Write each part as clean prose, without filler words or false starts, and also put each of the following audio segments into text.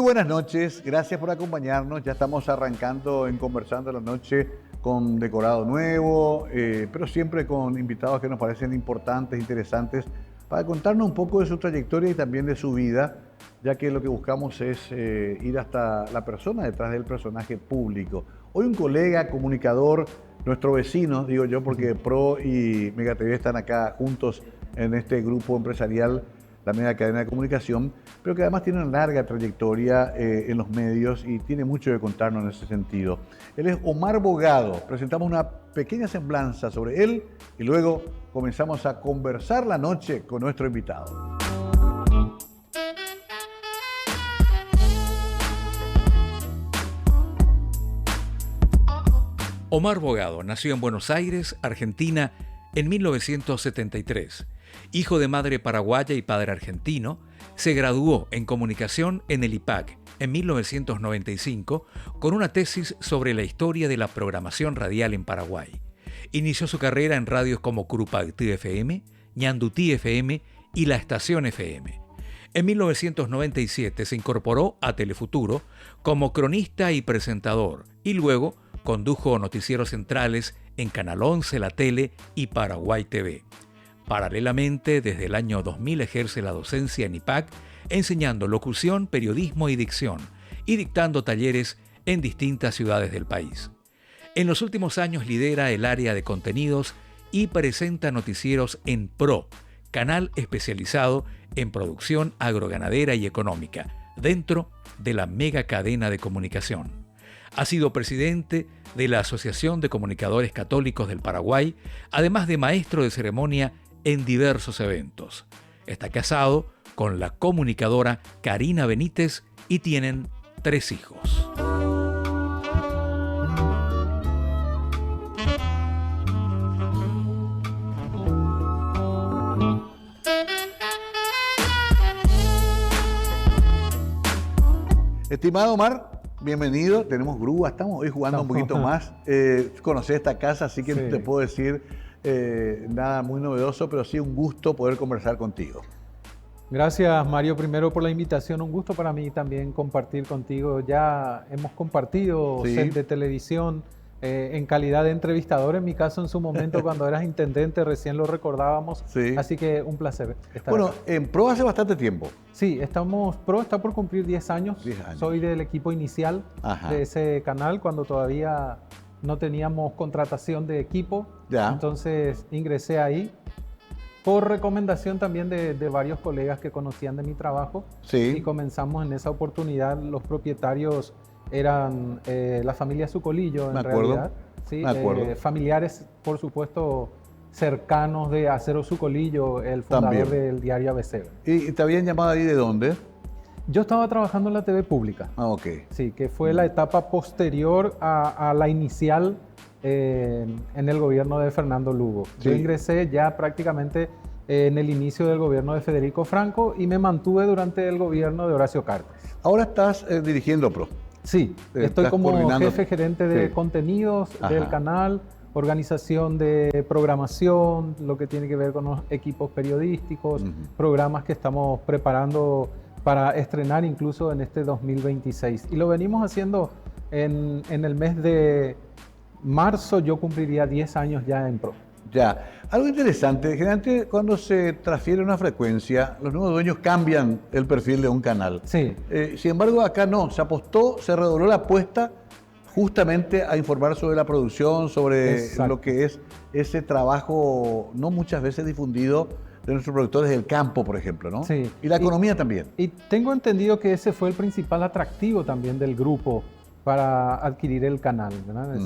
buenas noches, gracias por acompañarnos. Ya estamos arrancando en Conversando la Noche con decorado nuevo, pero siempre con invitados que nos parecen importantes, interesantes, para contarnos un poco de su trayectoria y también de su vida, ya que lo que buscamos es ir hasta la persona detrás del personaje público. Hoy un colega, comunicador, nuestro vecino, digo yo, porque Pro y Mega TV están acá juntos en este grupo empresarial, la Mega Cadena de Comunicación, pero que además tiene una larga trayectoria en los medios y tiene mucho que contarnos en ese sentido. Él es Omar Bogado. Presentamos una pequeña semblanza sobre él y luego comenzamos a conversar la noche con nuestro invitado. Omar Bogado nació en Buenos Aires, Argentina, en 1973. Hijo de madre paraguaya y padre argentino, se graduó en comunicación en el IPAC en 1995 con una tesis sobre la historia de la programación radial en Paraguay. Inició su carrera en radios como Curupaytí FM, Ñandutí FM y La Estación FM. En 1997 se incorporó a Telefuturo como cronista y presentador y luego condujo noticieros centrales en Canal 11, La Tele y Paraguay TV. Paralelamente, desde el año 2000 ejerce la docencia en IPAC, enseñando locución, periodismo y dicción, y dictando talleres en distintas ciudades del país. En los últimos años lidera el área de contenidos y presenta noticieros en Pro, canal especializado en producción agroganadera y económica, dentro de la Mega Cadena de Comunicación. Ha sido presidente de la Asociación de Comunicadores Católicos del Paraguay, además de maestro de ceremonia en diversos eventos. Está casado con la comunicadora Karina Benítez y tienen 3 hijos. Estimado Omar, bienvenido. Tenemos grúa, estamos hoy jugando un poquito más. Conocí esta casa, así que no te puedo decir nada muy novedoso, pero sí un gusto poder conversar contigo. Gracias, Mario, primero por la invitación. Un gusto para mí también compartir contigo. Ya hemos compartido set de televisión en calidad de entrevistador. En mi caso, en su momento, cuando eras intendente, recién lo recordábamos. Así que un placer estar acá. En Pro hace bastante tiempo. Sí, Pro está por cumplir 10 años. Soy del equipo inicial de ese canal, cuando todavía no teníamos contratación de equipo. Entonces ingresé ahí por recomendación también de varios colegas que conocían de mi trabajo. Y comenzamos en esa oportunidad. Los propietarios eran la familia Sucolillo, en realidad. Familiares, por supuesto, cercanos de Acero Sucolillo, el fundador del diario ABC. ¿Y te habían llamado ahí de dónde? Yo estaba trabajando en la TV pública. Sí, que fue la etapa posterior a la inicial en el gobierno de Fernando Lugo. Yo ingresé ya prácticamente en el inicio del gobierno de Federico Franco y me mantuve durante el gobierno de Horacio Cartes. Ahora estás dirigiendo Pro. Sí, estoy como jefe gerente de contenidos del canal, organización de programación, lo que tiene que ver con los equipos periodísticos, programas que estamos preparando para estrenar incluso en este 2026. Y lo venimos haciendo en el mes de marzo. Yo cumpliría 10 años ya en Pro. Algo interesante, generalmente cuando se transfiere una frecuencia, los nuevos dueños cambian el perfil de un canal. Sin embargo, acá no, se apostó, se redobló la apuesta justamente a informar sobre la producción, sobre lo que es ese trabajo no muchas veces difundido de nuestros productores del campo, por ejemplo, ¿no? Y la economía también. Y tengo entendido que ese fue el principal atractivo también del grupo para adquirir el canal, ¿verdad?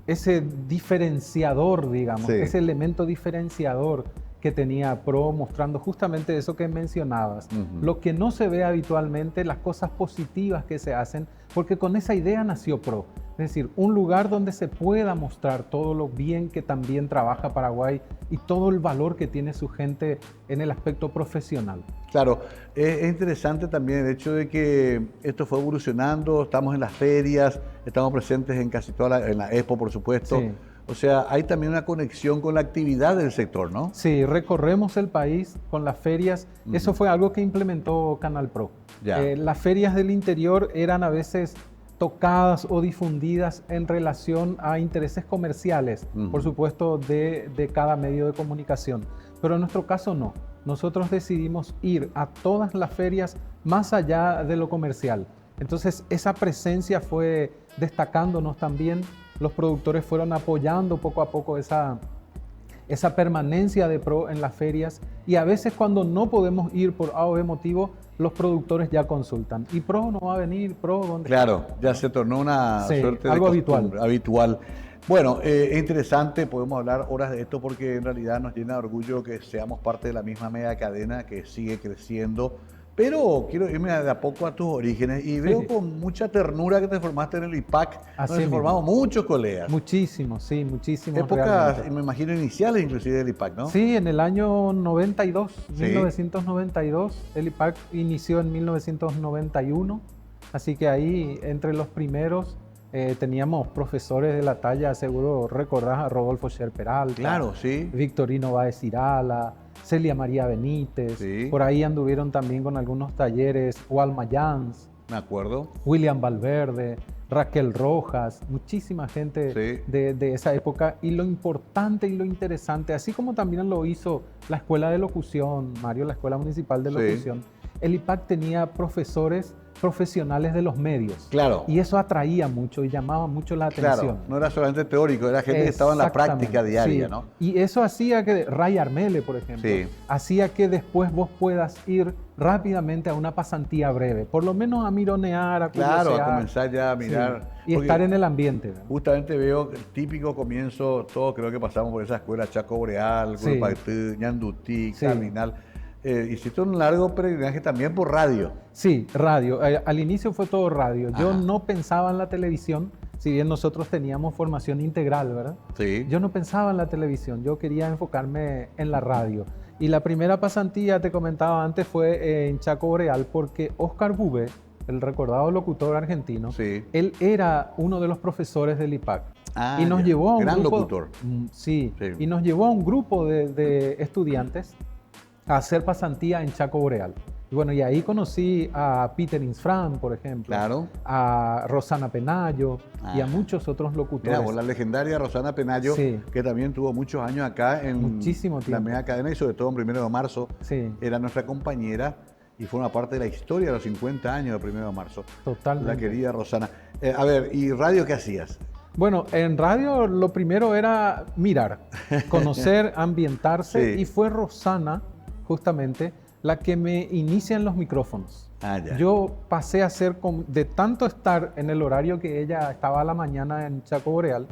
Ese diferenciador, digamos, ese elemento diferenciador que tenía Pro, mostrando justamente eso que mencionabas. Lo que no se ve habitualmente, las cosas positivas que se hacen, porque con esa idea nació Pro. Es decir, un lugar donde se pueda mostrar todo lo bien que también trabaja Paraguay y todo el valor que tiene su gente en el aspecto profesional. Claro, es interesante también el hecho de que esto fue evolucionando, estamos en las ferias, estamos presentes en casi toda en la Expo, por supuesto, O sea, hay también una conexión con la actividad del sector, ¿no? Sí, recorremos el país con las ferias. Eso fue algo que implementó Canal Pro. Las ferias del interior eran a veces tocadas o difundidas en relación a intereses comerciales, por supuesto, de cada medio de comunicación. Pero en nuestro caso no. Nosotros decidimos ir a todas las ferias más allá de lo comercial. Entonces, esa presencia fue destacándonos también. Los productores fueron apoyando poco a poco esa permanencia de Pro en las ferias, y a veces cuando no podemos ir por A o B motivo, los productores ya consultan. ¿Y Pro no va a venir? ¿Pro dónde? Claro, ya se tornó una suerte de algo habitual. Bueno, es interesante, podemos hablar horas de esto porque en realidad nos llena de orgullo que seamos parte de la misma media cadena que sigue creciendo. Pero quiero irme de a poco a tus orígenes y veo con mucha ternura que te formaste en el IPAC, donde se formaron muchos colegas. Muchísimos, sí, muchísimos. Épocas, me imagino, iniciales inclusive del IPAC, ¿no? Sí, en el año 92, 1992. El IPAC inició en 1991, así que ahí entre los primeros teníamos profesores de la talla, seguro recordás a Rodolfo Sher Peralta. Claro, sí. Victorino Báez Irala, Celia María Benítez, por ahí anduvieron también con algunos talleres, Walma Jans, me acuerdo, William Valverde, Raquel Rojas, muchísima gente de esa época. Y lo importante y lo interesante, así como también lo hizo la Escuela de Locución, Mario, la Escuela Municipal de Locución, el IPAC tenía profesores profesionales de los medios. Claro. Y eso atraía mucho y llamaba mucho la atención. Claro, no era solamente teórico, era gente que estaba en la práctica diaria, ¿no? Y eso hacía que, Ray Armele, por ejemplo, hacía que después vos puedas ir rápidamente a una pasantía breve, por lo menos a mironear, a curiosear. Claro, a comenzar ya a mirar. Y estar en el ambiente, ¿verdad? Justamente veo el típico comienzo, todos creo que pasamos por esa escuela, Chaco Boreal, Golpatú, Ñandutí, Cardinal. Hiciste un largo peregrinaje también por radio. Sí, radio. Al inicio fue todo radio. Yo no pensaba en la televisión, si bien nosotros teníamos formación integral, ¿verdad? Sí. Yo no pensaba en la televisión, yo quería enfocarme en la radio. Y la primera pasantía, te comentaba antes, fue en Chaco Boreal, porque Oscar Bube, el recordado locutor argentino, él era uno de los profesores del IPAC. Y nos llevó a un gran grupo, locutor. Y nos llevó a un grupo de estudiantes a hacer pasantía en Chaco Boreal. Y bueno, y ahí conocí a Peter Insfran, por ejemplo, a Rosana Penayo y a muchos otros locutores. Mira, la legendaria Rosana Penayo, que también tuvo muchos años acá en la media cadena y sobre todo en 1 de marzo, era nuestra compañera y forma parte de la historia de los 50 años de 1 de marzo. Totalmente. La querida Rosana. A ver, ¿y radio qué hacías? Bueno, en radio lo primero era mirar, conocer, ambientarse, y fue Rosana justamente la que me inicia en los micrófonos. Yo pasé a ser, de tanto estar en el horario que ella estaba a la mañana en Chaco Boreal,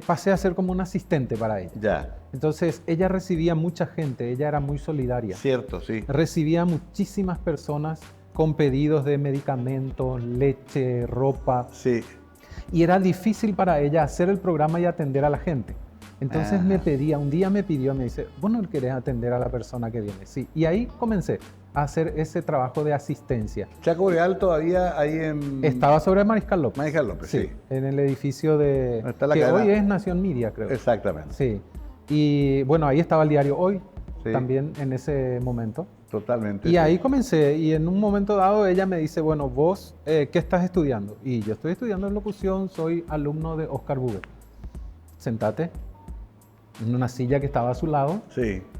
pasé a ser como un asistente para ella. Entonces ella recibía mucha gente, ella era muy solidaria. Cierto, sí. Recibía muchísimas personas con pedidos de medicamentos, leche, ropa. Sí. Y era difícil para ella hacer el programa y atender a la gente. Entonces un día me pidió, me dice, ¿vos no querés atender a la persona que viene? Sí, y ahí comencé a hacer ese trabajo de asistencia. ¿Chaco Boreal todavía ahí en...? Estaba sobre Mariscal López. Mariscal López, sí. En el edificio de... que hoy es Nación Media, creo. Exactamente. Sí. Y bueno, ahí estaba el diario Hoy, también en ese momento. Totalmente. Y ahí comencé, y en un momento dado ella me dice, bueno, vos, ¿qué estás estudiando? Y yo estoy estudiando en locución, soy alumno de Oscar Bube. Sentate en una silla que estaba a su lado.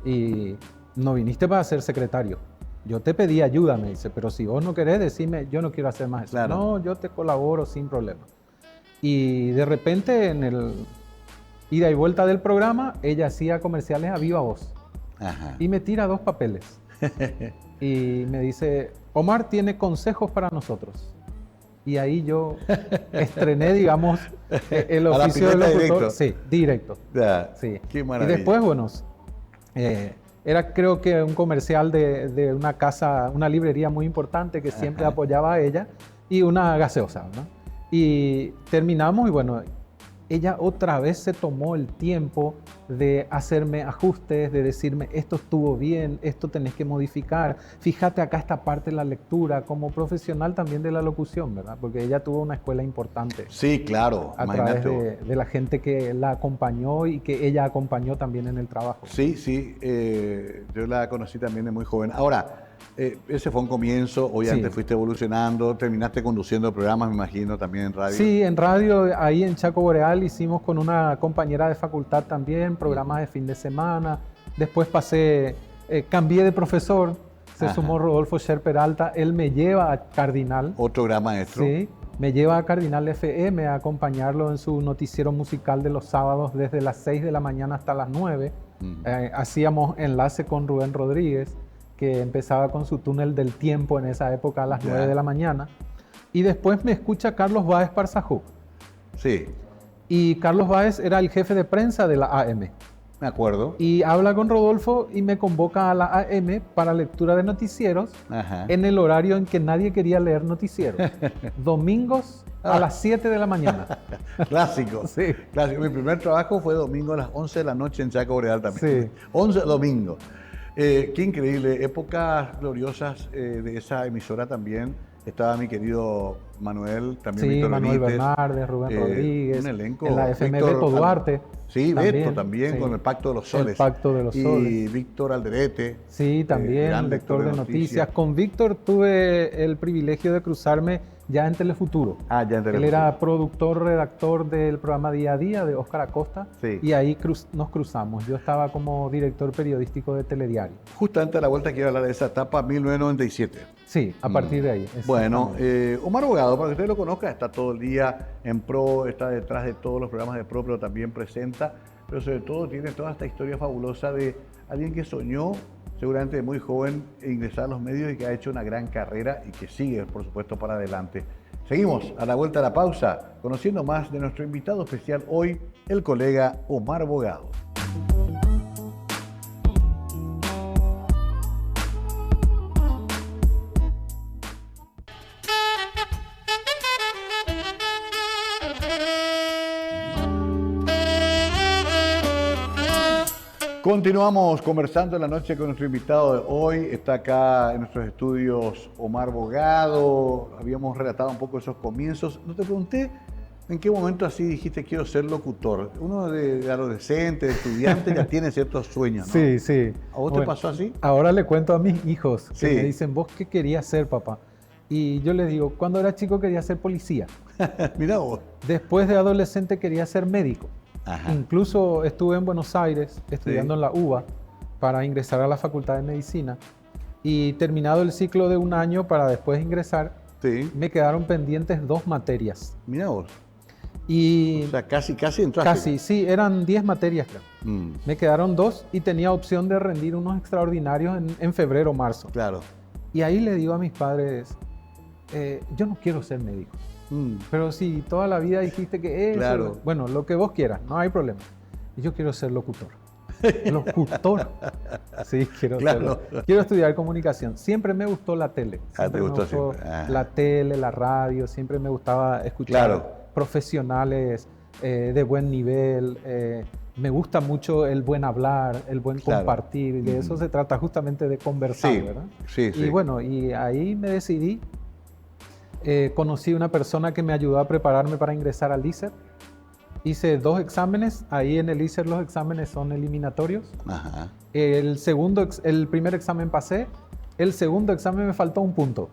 Y no viniste para ser secretario. Yo te pedí ayuda, me dice, pero si vos no querés, decime, yo no quiero hacer más eso. No, yo te colaboro sin problema. Y de repente, en el ida y vuelta del programa, ella hacía comerciales a viva voz. Y me tira 2 papeles. Y me dice, Omar tiene consejos para nosotros. Y ahí yo estrené, digamos, el oficio de locutor. Directo. Sí, directo. Sí. Qué maravilla. Y después, bueno, era creo que un comercial de una casa, una librería muy importante que siempre apoyaba a ella, y una gaseosa, ¿no? Y terminamos y bueno, ella otra vez se tomó el tiempo de hacerme ajustes, de decirme esto estuvo bien, esto tenés que modificar, fíjate acá esta parte de la lectura, como profesional también de la locución, ¿verdad? Porque ella tuvo una escuela importante. Sí, claro. A través de la gente que la acompañó y que ella acompañó también en el trabajo. Sí, sí, yo la conocí también de muy joven. Ahora, ese fue un comienzo, obviamente fuiste evolucionando, terminaste conduciendo programas, me imagino, también en radio. Sí, en radio, ahí en Chaco Boreal hicimos con una compañera de facultad también, programas de fin de semana. Después cambié de profesor, se sumó Rodolfo Sher Peralta, él me lleva a Cardinal. Otro gran maestro. Sí, me lleva a Cardinal FM a acompañarlo en su noticiero musical de los sábados desde las 6 de la mañana hasta las 9. Hacíamos enlace con Rubén Rodríguez, que empezaba con su túnel del tiempo en esa época a las 9 de la mañana. Y después me escucha Carlos Báez Parsajú. Sí. Y Carlos Báez era el jefe de prensa de la AM. Me acuerdo. Y habla con Rodolfo y me convoca a la AM para lectura de noticieros en el horario en que nadie quería leer noticieros. Domingos a las 7 de la mañana. Clásico. Sí. Clásico. Mi primer trabajo fue domingo a las 11 de la noche en Chaco Boreal también. Sí. 11 domingo. Qué increíble, épocas gloriosas de esa emisora también. Estaba mi querido Manuel, también Víctor Manuel Benítez, Bernardes, Rubén Rodríguez, un elenco. En la FM Beto Duarte. Sí, Beto también, con el Pacto de los Soles. El Pacto de los Soles. Y Víctor Alderete. Sí, también, lector de noticias. Con Víctor tuve el privilegio de cruzarme ya en Telefuturo. Ya en Telefuturo. Él era productor, redactor del programa Día a Día de Óscar Acosta. Sí. Y ahí nos cruzamos. Yo estaba como director periodístico de Telediario. Justamente a la vuelta quiero hablar de esa etapa, 1997. Sí, a partir de ahí. Bueno, Omar Bogado, para que usted lo conozca, está todo el día en Pro, está detrás de todos los programas de Pro, pero también presenta, pero sobre todo tiene toda esta historia fabulosa de alguien que soñó, seguramente de muy joven, ingresar a los medios y que ha hecho una gran carrera y que sigue, por supuesto, para adelante. Seguimos a la vuelta a la pausa, conociendo más de nuestro invitado especial hoy, el colega Omar Bogado. Continuamos conversando en la noche con nuestro invitado de hoy. Está acá en nuestros estudios Omar Bogado. Habíamos relatado un poco esos comienzos. No te pregunté en qué momento así dijiste quiero ser locutor. Uno de adolescente, de estudiante, ya tiene ciertos sueños, ¿no? Sí, sí. ¿A vos te pasó así? Ahora le cuento a mis hijos que me dicen, ¿vos qué querías ser, papá? Y yo les digo, cuando era chico quería ser policía. Mirá vos. Después de adolescente quería ser médico. Incluso estuve en Buenos Aires estudiando en la UBA para ingresar a la Facultad de Medicina y terminado el ciclo de un año para después ingresar, me quedaron pendientes 2 materias. Mirá vos. Y o sea, casi entraste. Casi, sí, eran 10 materias, creo. Me quedaron 2 y tenía opción de rendir unos extraordinarios en febrero o marzo. Claro. Y ahí le digo a mis padres, yo no quiero ser médico. Pero si toda la vida dijiste que eso, claro. Bueno, lo que vos quieras, no hay problema. Y yo quiero ser locutor. Locutor. Sí, quiero serlo. Quiero estudiar comunicación. Siempre me gustó la tele. Te gustó la tele, la radio. Siempre me gustaba escuchar profesionales de buen nivel. Me gusta mucho el buen hablar, el buen compartir. Y de eso se trata justamente de conversar, ¿verdad? Sí. Y bueno, y ahí me decidí. Conocí una persona que me ayudó a prepararme para ingresar al ISER. Hice 2 exámenes. Ahí en el ISER los exámenes son eliminatorios. El primer examen pasé. El segundo examen me faltó 1 punto.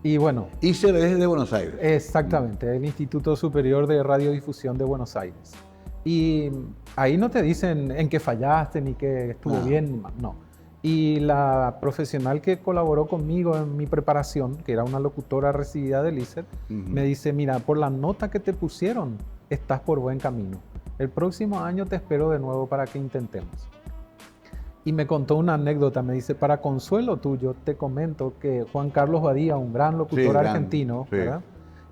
Y bueno. ISER es de Buenos Aires. Exactamente, el Instituto Superior de Radiodifusión de Buenos Aires. Y ahí no te dicen en qué fallaste ni que estuvo bien, no. Y la profesional que colaboró conmigo en mi preparación, que era una locutora recibida del ISER, me dice, mira, por la nota que te pusieron, estás por buen camino. El próximo año te espero de nuevo para que intentemos. Y me contó una anécdota, me dice, para consuelo tuyo, te comento que Juan Carlos Badía, un gran locutor argentino, ¿verdad?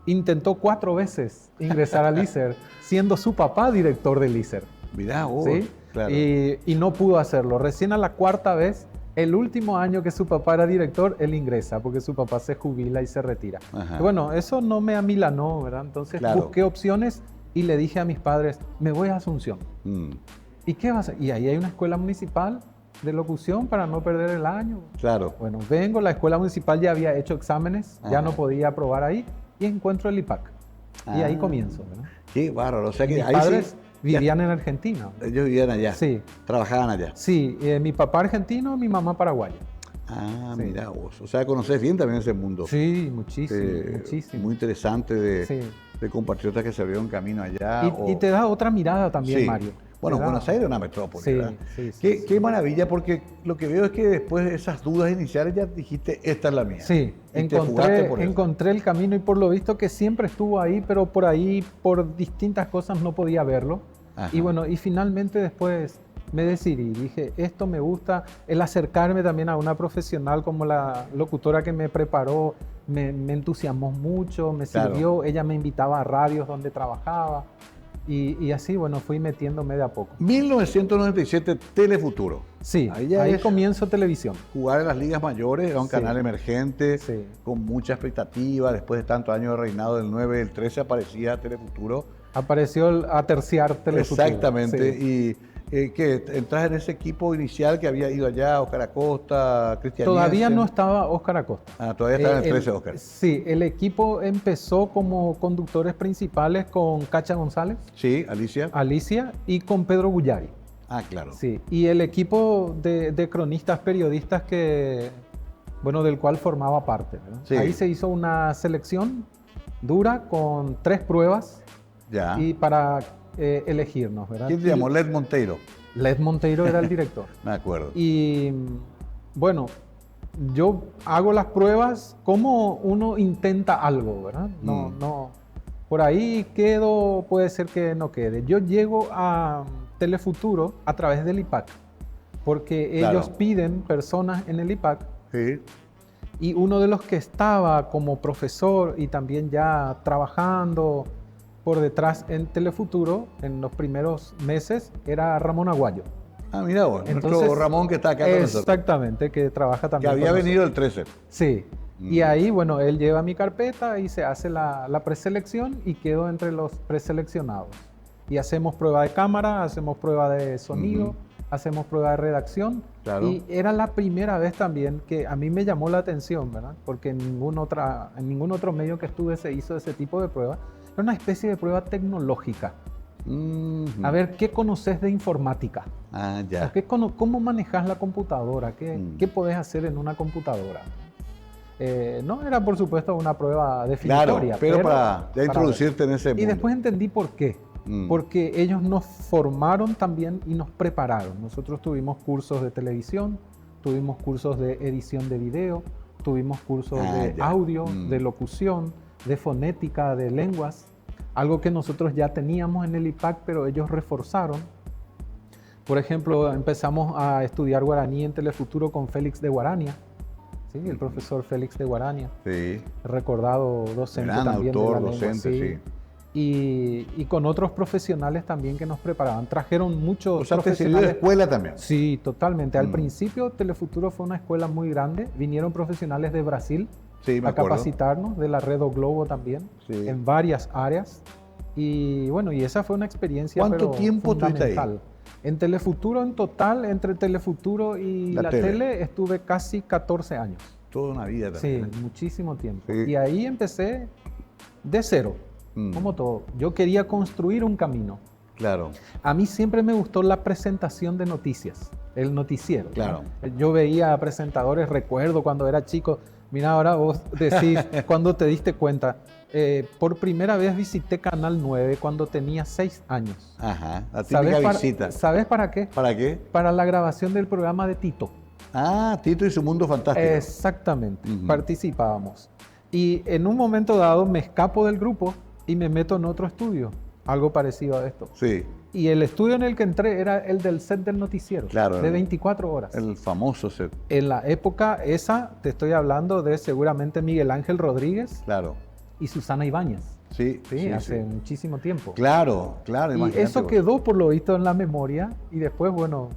Intentó 4 veces ingresar al ISER, siendo su papá director del ISER. Mirá vos. ¿Sí? Claro. Y no pudo hacerlo. Recién a la 4ª vez, el último año que su papá era director, él ingresa porque su papá se jubila y se retira. Y bueno, eso no me amilanó, ¿verdad? Entonces busqué opciones y le dije a mis padres, me voy a Asunción. ¿Y qué vas a hacer? Y ahí hay una escuela municipal de locución para no perder el año. Claro. Bueno, vengo, la escuela municipal ya había hecho exámenes, ya no podía aprobar ahí, y encuentro el IPAC. Y ahí comienzo, ¿verdad? Qué bárbaro. O sea que Mis ahí padres sí, vivían en Argentina. ellos vivían allá. Sí. Trabajaban allá. Sí, mi papá argentino, mi mamá paraguaya. Ah, Sí. mira vos. O sea, conoces bien también ese mundo. Sí, muchísimo, muchísimo. Muy interesante de, Sí. de compatriotas que se abrieron camino allá. Y te da otra mirada también, Sí. Mario. Bueno, Te da- Buenos Aires es una metrópoli, Sí, ¿verdad? sí, sí, Qué, sí. qué maravilla, porque lo que veo es que después de esas dudas iniciales ya dijiste, esta es la mía. Sí, Y te jugaste por eso. encontré el camino y por lo visto que siempre estuvo ahí, pero por ahí, por distintas cosas no podía verlo. Ajá. Y bueno, y finalmente después me decidí, dije, esto me gusta, el acercarme también a una profesional como la locutora que me preparó, me entusiasmó mucho, me Claro. sirvió, ella me invitaba a radios donde trabajaba y así, bueno, fui metiéndome de a poco. 1997, Telefuturo. Sí, Ahí ya ahí es- comienzo televisión. Jugar en las ligas mayores, era un Sí. canal emergente, Sí. con mucha expectativa. Después de tantos años de reinado del 9, del 13 aparecía Telefuturo. Apareció a terciar Telefuturo. Exactamente. Sí. Y que entras en ese equipo inicial que había ido allá, Oscar Acosta, Cristian Todavía Nielsen. no estaba Óscar Acosta. Ah, todavía estaba en el 13, Oscar. Sí, el equipo empezó como conductores principales con Cacha González, Sí, Alicia. Alicia y con Pedro Bullari. Ah, claro. Sí, y el equipo de cronistas periodistas del cual formaba parte, ¿verdad? Sí. Ahí se hizo una selección dura con 3 pruebas Ya. y para elegirnos, ¿verdad? ¿Quién te llamó? Led Monteiro. Led Monteiro era el director. Me acuerdo. Y bueno, yo hago las pruebas como uno intenta algo, ¿verdad? No, por ahí quedo, puede ser que no quede. Yo llego a Telefuturo a través del IPAC, porque Claro. ellos piden personas en el IPAC Sí. y uno de los que estaba como profesor y también ya trabajando por detrás en Telefuturo en los primeros meses era Ramón Aguayo. Ah, mira vos, nuestro Entonces, Ramón que está acá con nosotros. Exactamente, que trabaja Que también. había con venido el 13. nosotros. Sí. Y ahí, bueno, él lleva mi carpeta y se hace la preselección y quedo entre los preseleccionados. Y hacemos prueba de cámara, hacemos prueba de sonido, hacemos prueba de redacción. Claro. Y era la primera vez también que a mí me llamó la atención, ¿verdad? Porque en ningún otro medio que estuve se hizo ese tipo de prueba. Era una especie de prueba tecnológica. Mhm. A ver, ¿qué conoces de informática? Ah, O ya. sea, ¿cómo manejas la computadora? ¿Qué podés hacer en una computadora? No era, por supuesto, una prueba Claro, definitoria. pero para ya para introducirte en ese ver. mundo. Y después entendí por qué. Porque ellos nos formaron también y nos prepararon. Nosotros tuvimos cursos de televisión, tuvimos cursos de edición de video, tuvimos cursos de ya. audio, de locución, de fonética, de lenguas. Algo que nosotros ya teníamos en el IPAC, pero ellos reforzaron. Por ejemplo, empezamos a estudiar guaraní en Telefuturo con Félix de Guarania, ¿sí? El profesor Félix de Guarania, Sí. recordado docente Gran también autor, de la lengua, docente, sí. Y con otros profesionales también que nos preparaban. Trajeron muchos O sea, te sirvió de profesionales. escuela también. Sí, totalmente. Al Mm. principio Telefuturo fue una escuela muy grande. Vinieron profesionales de Brasil Sí, me a acuerdo. capacitarnos, de la Red O Globo también, Sí. en varias áreas. Y bueno, y esa fue una experiencia ¿Cuánto pero tiempo estuviste ahí? fundamental. En Telefuturo en total, entre Telefuturo y La la tele. tele, estuve casi 14 años. Toda una vida Sí, también. muchísimo tiempo. Sí. Y ahí empecé de cero, como todo. Yo quería construir un camino. Claro. A mí siempre me gustó la presentación de noticias, el noticiero. ¿no? Claro. Yo veía a presentadores, recuerdo cuando era chico, mira, ahora vos decís, cuando te diste cuenta, por primera vez visité Canal 9 cuando tenía 6 años. Ajá. La típica visita. ¿Sabes para qué? ¿Para qué? Para la grabación del programa de Tito. Ah, Tito y su mundo fantástico. Exactamente, Ujú. participábamos. Y en un momento dado me escapo del grupo y me meto en otro estudio, algo parecido a esto. Sí. Y el estudio en el que entré era el del set del noticiero, Claro, de el- 24 horas. El famoso set. En la época esa, te estoy hablando de seguramente Miguel Ángel Rodríguez Claro. y Susana Ibáñez. Sí, Sí, hace sí. muchísimo tiempo. Claro, claro. Y imagínate eso vos. quedó por lo visto en la memoria y después, bueno,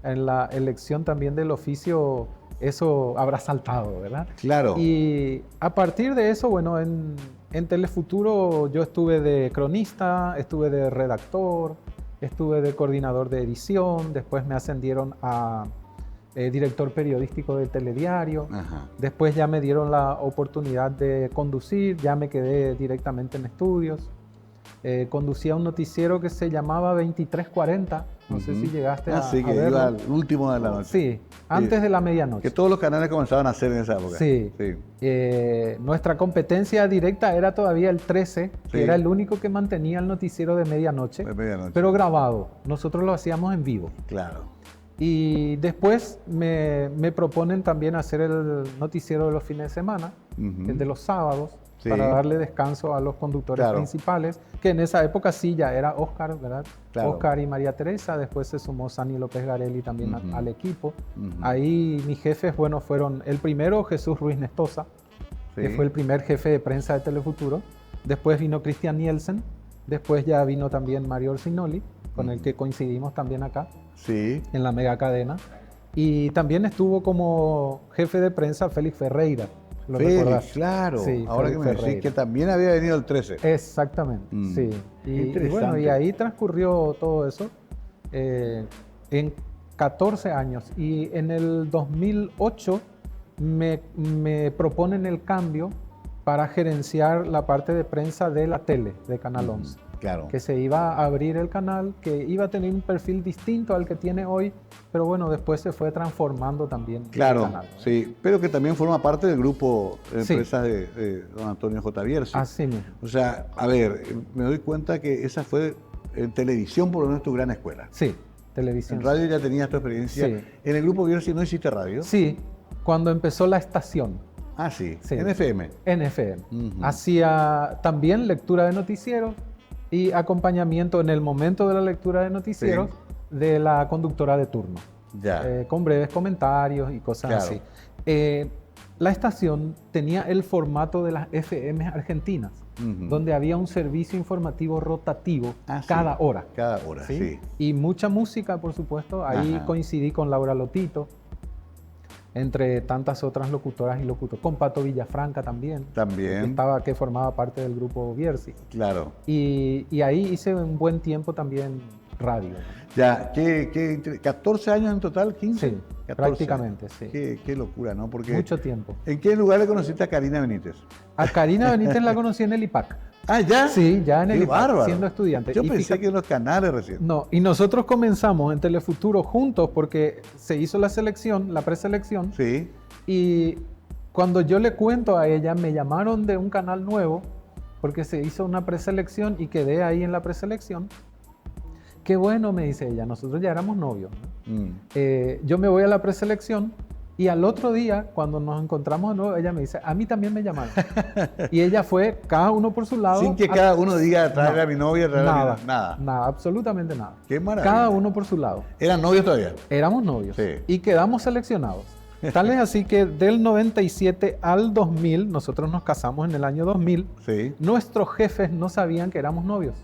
en la elección también del oficio, eso habrá saltado, ¿verdad? Claro. Y a partir de eso, bueno, En Telefuturo yo estuve de cronista, estuve de redactor, estuve de coordinador de edición, después me ascendieron a director periodístico del telediario, Ajá. después ya me dieron la oportunidad de conducir, ya me quedé directamente en estudios. Conducía un noticiero que se llamaba 2340, no sé si llegaste a sí, que verlo. iba al último de la noche. Sí, antes de la medianoche. Que todos los canales comenzaban a hacer en esa época. Sí. Nuestra competencia directa era todavía el 13, que era el único que mantenía el noticiero de medianoche, pero grabado. Nosotros lo hacíamos en vivo. Claro. Y después me proponen también hacer el noticiero de los fines de semana, el de los sábados, para darle descanso a los conductores principales, que en esa época sí ya era Oscar, ¿verdad? Oscar y María Teresa, después se sumó Sani López Garelli también al equipo. Ahí mis jefes, bueno, fueron el primero Jesús Ruiz Nestosa, que fue el primer jefe de prensa de Telefuturo, después vino Cristian Nielsen, después ya vino también Mario Orsinoli, con el que coincidimos también acá, en la mega cadena, y también estuvo como jefe de prensa Félix Ferreira. Félix, claro. Sí, ahora Félix que me decís que también había venido el 13. Exactamente, sí. Y bueno, y ahí transcurrió todo eso en 14 años. Y en el 2008 me proponen el cambio para gerenciar la parte de prensa de la tele, de Canal 11. Claro. Que se iba a abrir el canal, que iba a tener un perfil distinto al que tiene hoy, pero bueno, después se fue transformando también. Claro, el canal, ¿no? Sí, pero que también forma parte del grupo de empresas de don Antonio J. Bierzi. Así mismo. O sea, a ver, me doy cuenta que esa fue en televisión por lo menos tu gran escuela. Sí, televisión. En radio ya tenías tu experiencia. Sí. En el grupo Bierzi no hiciste radio. Sí, cuando empezó la estación. Ah, sí, en FM. En FM. Hacía también lectura de noticieros y acompañamiento en el momento de la lectura de noticieros de la conductora de turno, con breves comentarios y cosas así. La estación tenía el formato de las FM argentinas, donde había un servicio informativo rotativo cada hora. Cada hora, sí. Y mucha música, por supuesto. Ahí coincidí con Laura Lotito, entre tantas otras locutoras y locutores, con Pato Villafranca también. Que formaba parte del grupo Bierzi. Claro. Y ahí hice un buen tiempo también radio. Ya, ¿14 años en total? ¿15? Sí, 14 prácticamente, años. Sí. Qué locura, ¿no? Porque mucho tiempo. ¿En qué lugar le conociste a Karina Benítez? A Karina Benítez la conocí en el IPAC. Ah, ¿ya? Sí, ya en el IPAC, bárbaro. Siendo estudiante. Yo pensé que en los canales recién. No, y nosotros comenzamos en Telefuturo juntos porque se hizo la selección, la preselección. Sí. Y cuando yo le cuento a ella, me llamaron de un canal nuevo porque se hizo una preselección y quedé ahí en la preselección. Qué bueno, me dice ella, nosotros ya éramos novios, ¿no? Yo me voy a la preselección y al otro día, cuando nos encontramos de nuevo, ella me dice, a mí también me llamaron. Y ella fue, cada uno por su lado. Sin que cada uno diga, traer a mi novia, traer a mi novia. Nada. Nada, absolutamente nada. Qué maravilla. Cada uno por su lado. ¿Eran novios todavía? Éramos novios. Sí. Y quedamos seleccionados. Tal es así que del 97 al 2000, nosotros nos casamos en el año 2000, nuestros jefes no sabían que éramos novios.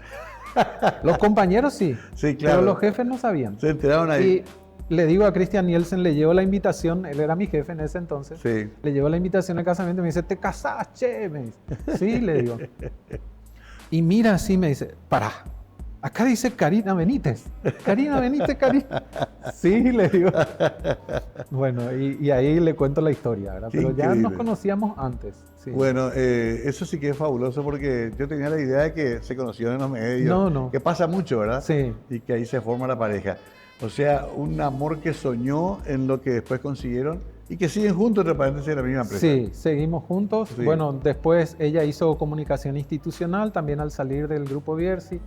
Los compañeros sí, claro. Pero los jefes no sabían. Se enteraron ahí. Y le digo a Cristian Nielsen, le llevo la invitación, él era mi jefe en ese entonces, le llevo la invitación al casamiento y me dice, ¿te casás, che? Me dice. Sí, le digo. Y mira así, me dice, pará, acá dice Karina Benítez. Karina Benítez, Karina. Sí, le digo. Bueno, y ahí le cuento la historia, ¿verdad? Pero ya nos conocíamos antes. Sí. Bueno, eso sí que es fabuloso porque yo tenía la idea de que se conocieron en los medios. No. Que pasa mucho, ¿verdad? Sí. Y que ahí se forma la pareja. O sea, un amor que soñó en lo que después consiguieron y que siguen juntos, entre paréntesis, en la misma empresa. Sí, seguimos juntos. Sí. Bueno, después ella hizo comunicación institucional también al salir del grupo Bierzi.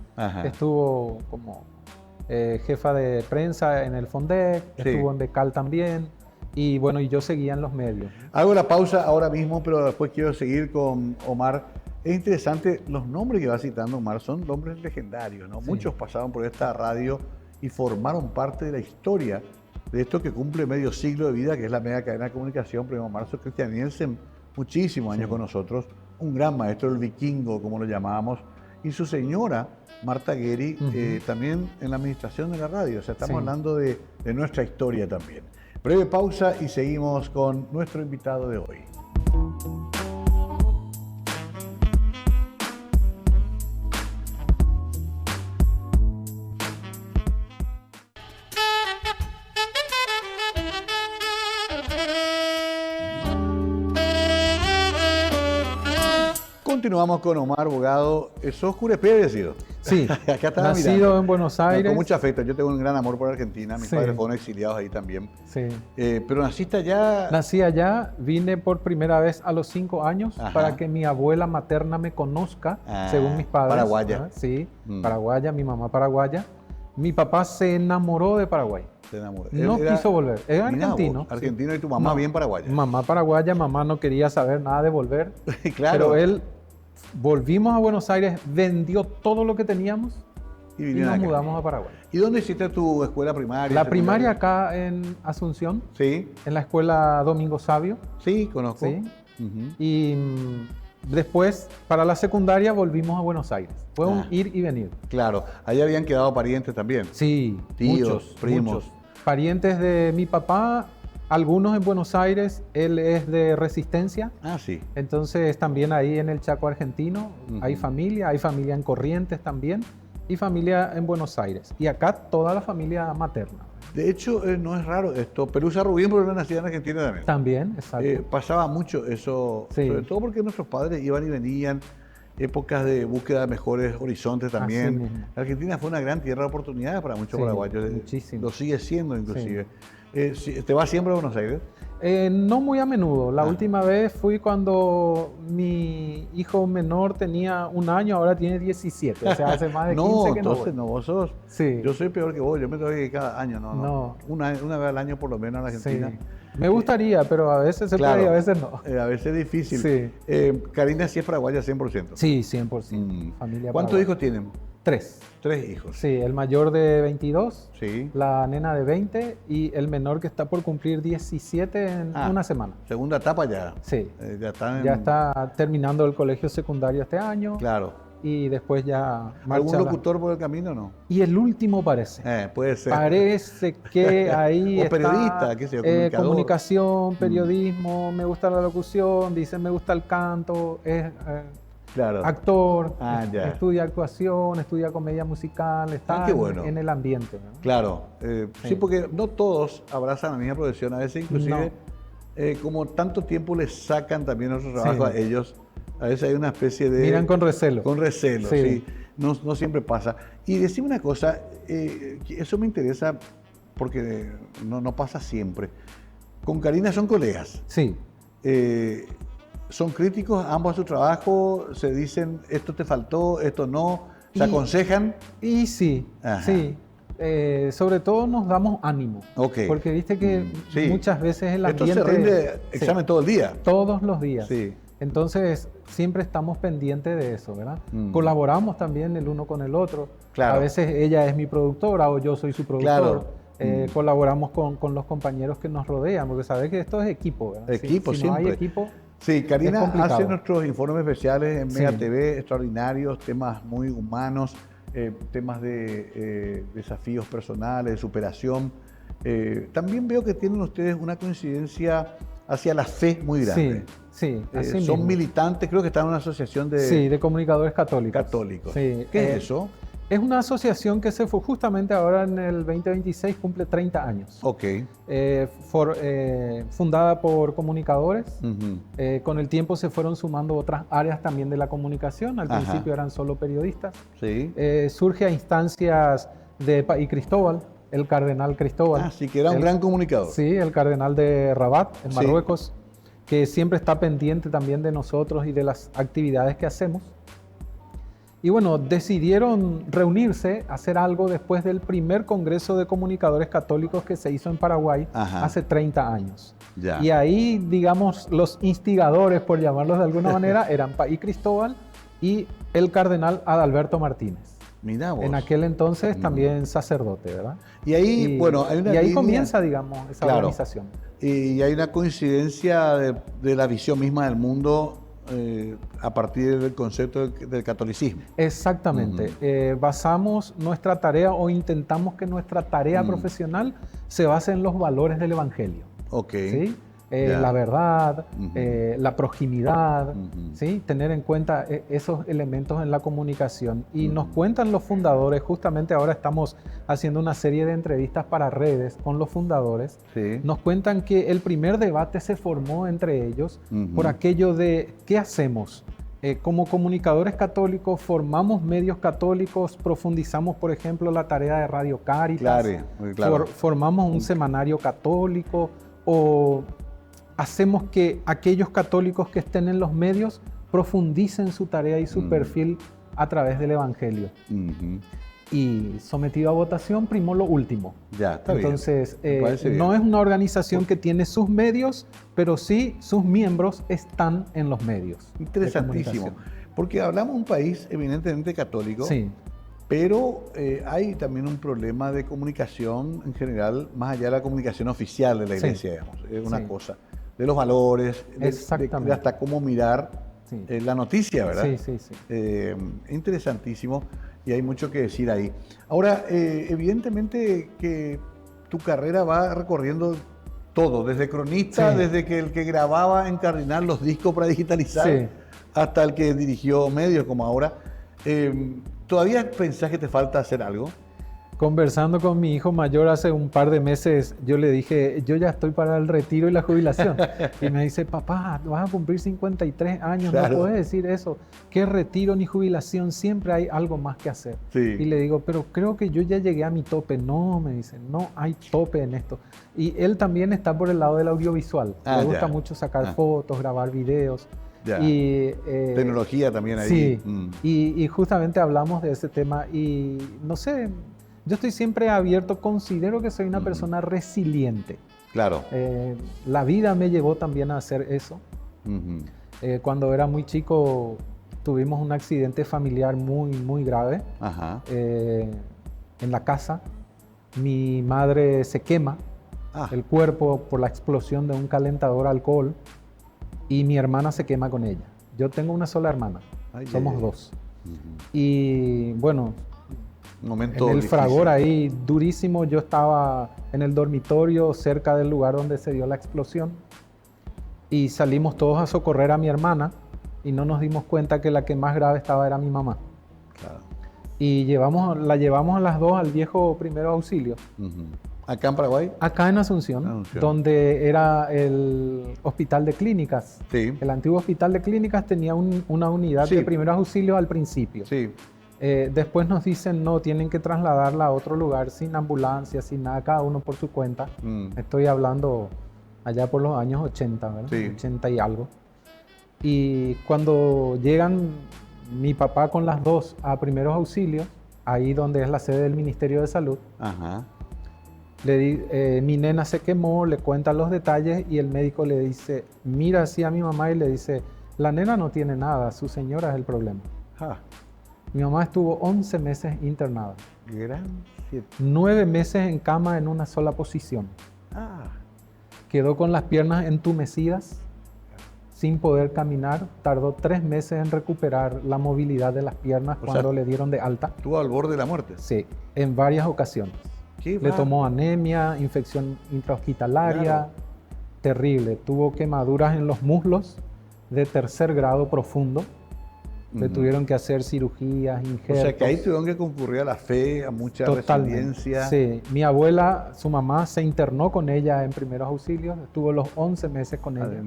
Estuvo como jefa de prensa en el Fondec, estuvo en Becal también. Y bueno, y yo seguía en los medios. Hago la pausa ahora mismo, pero después quiero seguir con Omar. Es interesante, los nombres que va citando Omar son nombres legendarios, ¿no? Sí. Muchos pasaron por esta radio y formaron parte de la historia de esto que cumple medio siglo de vida, que es la mega cadena de comunicación. 1 de marzo, Cristian Nielsen, muchísimos años con nosotros, un gran maestro, el vikingo, como lo llamábamos, y su señora, Marta Gueri, también en la administración de la radio. O sea, estamos hablando de nuestra historia también. Breve pausa y seguimos con nuestro invitado de hoy. Continuamos con Omar Bogado. ¿Sos curepé, había sido? Sí, acá estaba nacido mirando. en Buenos Aires. Con mucho afecto. Yo tengo un gran amor por Argentina. Mis Sí. padres fueron exiliados ahí también. Sí. Pero naciste allá. Nací allá, vine por primera vez a los 5 años Ajá. para que mi abuela materna me conozca, Ah, según mis padres. paraguaya. Sí, Mm. paraguaya, mi mamá paraguaya. Mi papá se enamoró de Paraguay. Te enamoré. No Él era- quiso volver. Es Mirá argentino. vos, argentino y tu mamá No. bien paraguaya. Mamá paraguaya, mamá no quería saber nada de volver. Claro. Pero él, volvimos a Buenos Aires, vendió todo lo que teníamos Y y vinieron nos acá. mudamos a Paraguay. ¿Y dónde hiciste tu escuela primaria? La secundaria? primaria acá en Asunción, Sí, en la escuela Domingo Sabio. sí, conozco. Sí. Ujú. Y después, para la secundaria, volvimos a Buenos Aires. Fue un Ah. ir y venir. Claro, allá habían quedado parientes también. Sí, Tíos, muchos, primos. muchos. Parientes de mi papá, algunos en Buenos Aires, él es de Resistencia. Ah, sí. Entonces también ahí en el Chaco argentino Ujú. hay familia en Corrientes también y familia en Buenos Aires. Y acá toda la familia materna. De hecho, no es raro esto. Pelusa Rubín, porque no nacida en Argentina también. También, exacto. Pasaba mucho eso, Sí. sobre todo porque nuestros padres iban y venían, épocas de búsqueda de mejores horizontes Así también. mismo. Argentina fue una gran tierra de oportunidades para muchos Sí, paraguayos. muchísimo. Lo sigue siendo inclusive. ¿Te vas siempre a Buenos Aires? No muy a menudo. La Ah. última vez fui cuando mi hijo menor tenía 1 año, ahora tiene 17. O sea, hace más de 15 No, que no entonces voy. no, vos sos. Sí. Yo soy peor que vos, yo me doy cada año, no. No. Una vez al año por lo menos en Sí. Argentina. Me gustaría, pero a veces se Claro. puede y a veces no. A veces es difícil. Sí. Karina sí es paraguaya 100%. Sí, 100%. Mm. Familia ¿Cuántos paraguaya. hijos tienen? 3. 3 hijos. Sí, el mayor de 22, Sí. la nena de 20 y el menor que está por cumplir 17 en Ah. una semana. Segunda etapa ya. Sí. Ya están en- Ya está terminando el colegio secundario este año Claro. y después ya ¿Algún marcha la- locutor por el camino o no? Y el último parece. Puede ser. Parece que ahí O está, periodista, qué sé yo, comunicador. comunicación, periodismo, me gusta la locución, dice me gusta el canto, es Claro. actor, Ah, ya. estudia actuación, estudia comedia musical, está qué bueno. en el ambiente, ¿no? Claro. Sí, Sí. porque no todos abrazan la misma profesión. A veces inclusive, como tanto tiempo les sacan también otro trabajo Sí. a ellos, a veces hay una especie de... Miran con recelo. Con recelo, Sí. sí. No siempre pasa. Y decime una cosa, que eso me interesa porque no pasa siempre. Con Karina son colegas. Sí, Son críticos ambos a su trabajo, se dicen esto te faltó, esto no, se Y- aconsejan. y sí, Ajá. sí. Sobre todo nos damos ánimo. Ok. Porque viste que Sí. muchas veces el Esto ambiente... se rinde Sí, examen todo el día. todos los días. Sí. Entonces, siempre estamos pendientes de eso, ¿verdad? Mm. Colaboramos también el uno con el otro. Claro. A veces ella es mi productora o yo soy su productor. Claro. Colaboramos con los compañeros que nos rodean, porque sabes que esto es equipo, ¿verdad? Equipo, si no hay siempre. equipo, Sí, Es Karina complicado. hace nuestros informes especiales en Sí. Mega TV, extraordinarios, temas muy humanos, temas de desafíos personales, de superación. También veo que tienen ustedes una coincidencia hacia la fe muy grande. sí, así Son mismo. militantes, creo que están en una asociación de Sí, de comunicadores católicos. católicos. Sí, ¿Qué es eso? Es una asociación que se fue justamente ahora en el 2026, cumple 30 años. Ok. Fundada por comunicadores. Ujú. Con el tiempo se fueron sumando otras áreas también de la comunicación. Al Ajá. principio eran solo periodistas. Sí. Surge a instancias de País Cristóbal, el cardenal Cristóbal. Ah, sí, que era un El- gran comunicador. Sí, el cardenal de Rabat, en Sí. Marruecos, que siempre está pendiente también de nosotros y de las actividades que hacemos. Y bueno, decidieron reunirse, hacer algo después del primer Congreso de Comunicadores Católicos que se hizo en Paraguay Ajá. hace 30 años. Ya. Y ahí, digamos, los instigadores, por llamarlos de alguna manera, eran País Cristóbal y el cardenal Adalberto Martínez. Mirá vos. En aquel entonces también sacerdote, ¿verdad? Y ahí, Y, bueno, hay una y ahí línea- comienza, digamos, esa Claro. organización. Y hay una coincidencia de la visión misma del mundo a partir del concepto del catolicismo. Exactamente. Basamos nuestra tarea o intentamos que nuestra tarea profesional se base en los valores del Evangelio. Ok. ¿Sí? Ya. La verdad, Ujú. la proximidad, Ujú. ¿sí? Tener en cuenta esos elementos en la comunicación. Y nos cuentan los fundadores, justamente ahora estamos haciendo una serie de entrevistas para redes con los fundadores. Sí. Nos cuentan que el primer debate se formó entre ellos Ujú. por aquello de ¿qué hacemos? Como comunicadores católicos formamos medios católicos, profundizamos, por ejemplo, la tarea de Radio Cáritas, claro. Formamos un semanario católico o hacemos que aquellos católicos que estén en los medios profundicen su tarea y su perfil a través del Evangelio. Y sometido a votación primó lo último. Ya, está Entonces, bien. no es una organización que tiene sus medios, pero sí sus miembros están en los medios. Interesantísimo. Porque hablamos de un país eminentemente católico, sí. Pero hay también un problema de comunicación en general, más allá de la comunicación oficial de la iglesia, digamos. Es una cosa. De los valores, de hasta cómo mirar la noticia, ¿verdad? Sí. Interesantísimo. Y hay mucho que decir ahí. Ahora, evidentemente que tu carrera va recorriendo todo, desde cronista, desde que el que grababa en Cardinal los discos para digitalizar, hasta el que dirigió medios como ahora. ¿Todavía pensás que te falta hacer algo? Conversando con mi hijo mayor hace un par de meses, yo le dije, yo ya estoy para el retiro y la jubilación. Y me dice, papá, vas a cumplir 53 años, no puedes decir eso. ¿Qué retiro ni jubilación? Siempre hay algo más que hacer. Y le digo, pero creo que yo ya llegué a mi tope. No, me dice, no hay tope en esto. Y él también está por el lado del audiovisual. Le gusta mucho sacar fotos, grabar videos. Y, tecnología también ahí. Sí, y justamente hablamos de ese tema y no sé, yo estoy siempre abierto, considero que soy una persona resiliente. Claro. La vida me llevó también a hacer eso. Cuando era muy chico tuvimos un accidente familiar muy grave. En la casa. Mi madre se quema el cuerpo por la explosión de un calentador alcohol. Y mi hermana se quema con ella. Yo tengo una sola hermana. Somos dos. Y bueno, en el fragor ahí durísimo, yo estaba en el dormitorio cerca del lugar donde se dio la explosión. Y salimos todos a socorrer a mi hermana y no nos dimos cuenta que la que más grave estaba era mi mamá. Y la llevamos a las dos al viejo primero auxilio. ¿Acá en Paraguay? Acá en Asunción, donde era el hospital de clínicas. El antiguo hospital de clínicas tenía una unidad de primeros auxilios al principio. Después nos dicen, no, tienen que trasladarla a otro lugar sin ambulancia, sin nada, cada uno por su cuenta. Estoy hablando allá por los años 80, ¿verdad? 80 y algo. Y cuando llegan mi papá con las dos a primeros auxilios, ahí donde es la sede del Ministerio de Salud, mi nena se quemó, le cuentan los detalles y el médico le dice, mira así a mi mamá y le dice, la nena no tiene nada, su señora es el problema. Mi mamá estuvo 11 meses internada. 9 meses en cama en una sola posición. Quedó con las piernas entumecidas, sin poder caminar. Tardó 3 meses en recuperar la movilidad de las piernas cuando le dieron de alta. ¿Estuvo al borde de la muerte? Sí, en varias ocasiones. Le tomó anemia, infección intrahospitalaria, terrible. Tuvo quemaduras en los muslos de 3er grado profundo. Le tuvieron que hacer cirugías, injertos. O sea que ahí tuvieron que concurrir a la fe, a mucha resiliencia. Sí, mi abuela, su mamá, se internó con ella en primeros auxilios, estuvo los 11 meses con ella.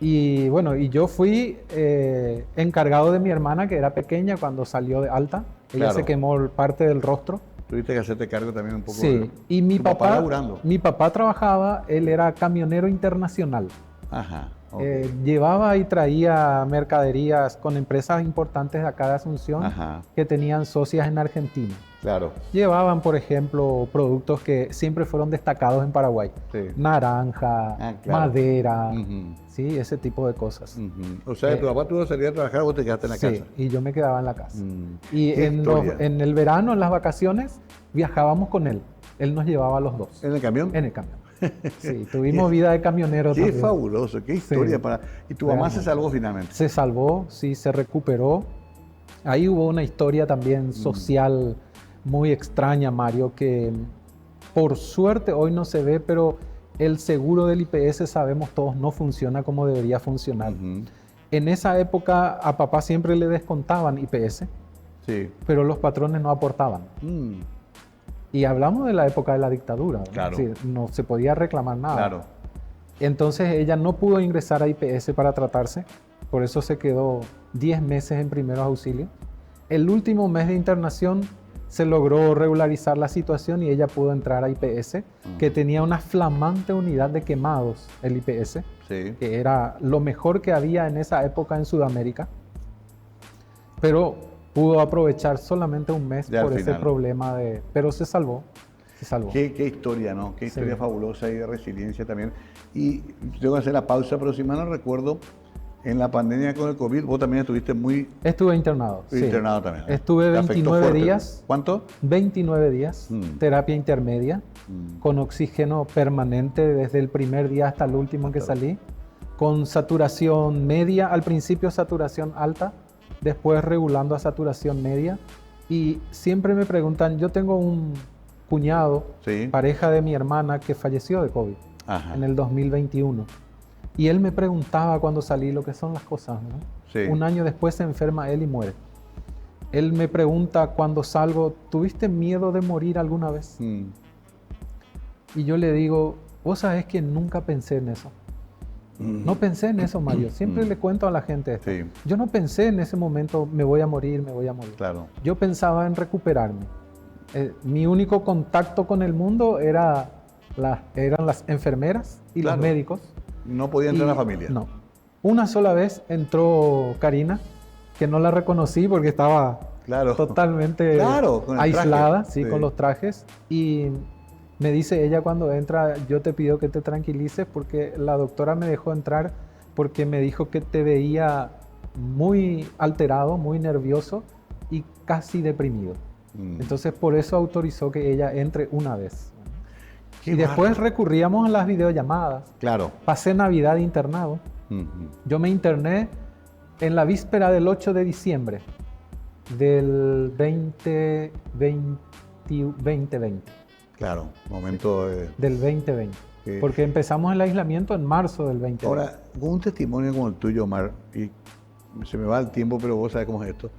Y bueno, y yo fui encargado de mi hermana, que era pequeña cuando salió de alta. Ella se quemó parte del rostro. Tuviste que hacerte cargo también un poco. Sí, y mi papá trabajaba, él era camionero internacional. Llevaba y traía mercaderías con empresas importantes de acá de Asunción que tenían socias en Argentina. Llevaban, por ejemplo, productos que siempre fueron destacados en Paraguay. Naranja, madera, ¿sí? Ese tipo de cosas. O sea, tu papá tuvo que salir a trabajar, vos te quedaste en la casa. Sí, y yo me quedaba en la casa. Y en el verano, en las vacaciones, viajábamos con él. Él nos llevaba a los dos. ¿En el camión? En el camión. Sí, tuvimos vida de camionero también. Qué fabuloso, qué historia. ¿Y tu mamá se salvó finalmente? Se salvó, sí, se recuperó. Ahí hubo una historia también social muy extraña, Mario, que por suerte hoy no se ve, pero el seguro del IPS, sabemos todos, no funciona como debería funcionar. En esa época a papá siempre le descontaban IPS, pero los patrones no aportaban. Y hablamos de la época de la dictadura, ¿no? Es decir, no se podía reclamar nada. Entonces ella no pudo ingresar a IPS para tratarse por eso se quedó 10 meses en primeros auxilios. El último mes de internación se logró regularizar la situación y ella pudo entrar a IPS, que tenía una flamante unidad de quemados, el IPS, que era lo mejor que había en esa época en Sudamérica, pero pudo aprovechar solamente un mes por ese problema pero se salvó. Qué historia, ¿no? Qué historia fabulosa y de resiliencia también. Y tengo que hacer la pausa, pero si mal no recuerdo, en la pandemia con el COVID, vos también estuviste muy... Estuve internado. Internado también. Estuve 29 días. ¿Cuánto? 29 días, terapia intermedia, con oxígeno permanente desde el primer día hasta el último en que salí, con saturación media, al principio saturación alta, después regulando a saturación media. Y siempre me preguntan, yo tengo un cuñado, pareja de mi hermana, que falleció de COVID en el 2021. Y él me preguntaba cuando salí lo que son las cosas, ¿no? Un año después se enferma él y muere. Él me pregunta cuando salgo, ¿tuviste miedo de morir alguna vez? Y yo le digo, vos sabés que nunca pensé en eso. No pensé en eso, Mario. Siempre le cuento a la gente esto. Yo no pensé en ese momento, me voy a morir, me voy a morir. Claro. Yo pensaba en recuperarme. Mi único contacto con el mundo eran las enfermeras y los médicos. No podía entrar la familia. No. Una sola vez entró Karina, que no la reconocí porque estaba totalmente aislada, con los trajes. Y me dice ella cuando entra, yo te pido que te tranquilices porque la doctora me dejó entrar porque me dijo que te veía muy alterado, muy nervioso y casi deprimido. Entonces por eso autorizó que ella entre una vez. Y después recurríamos a las videollamadas. Claro. Pasé Navidad internado. Yo me interné en la víspera del 8 de diciembre del 2020. Claro, momento del 2020. Porque empezamos el aislamiento en marzo del 2020. Ahora, con un testimonio como el tuyo, Omar, y se me va el tiempo, pero vos sabés cómo es esto.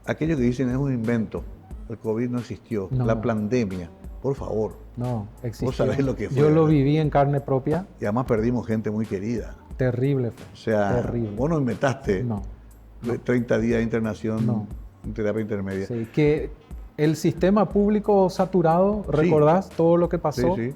Aquellos que dicen es un invento, el COVID no existió, la pandemia. Por favor. No, existió. Vos sabés lo que fue. Yo lo viví en carne propia. Y además perdimos gente muy querida. Terrible fue. O sea, terrible. Vos no inventaste 30 días de internación en terapia intermedia. Sí, que el sistema público saturado, ¿recordás todo lo que pasó? Sí.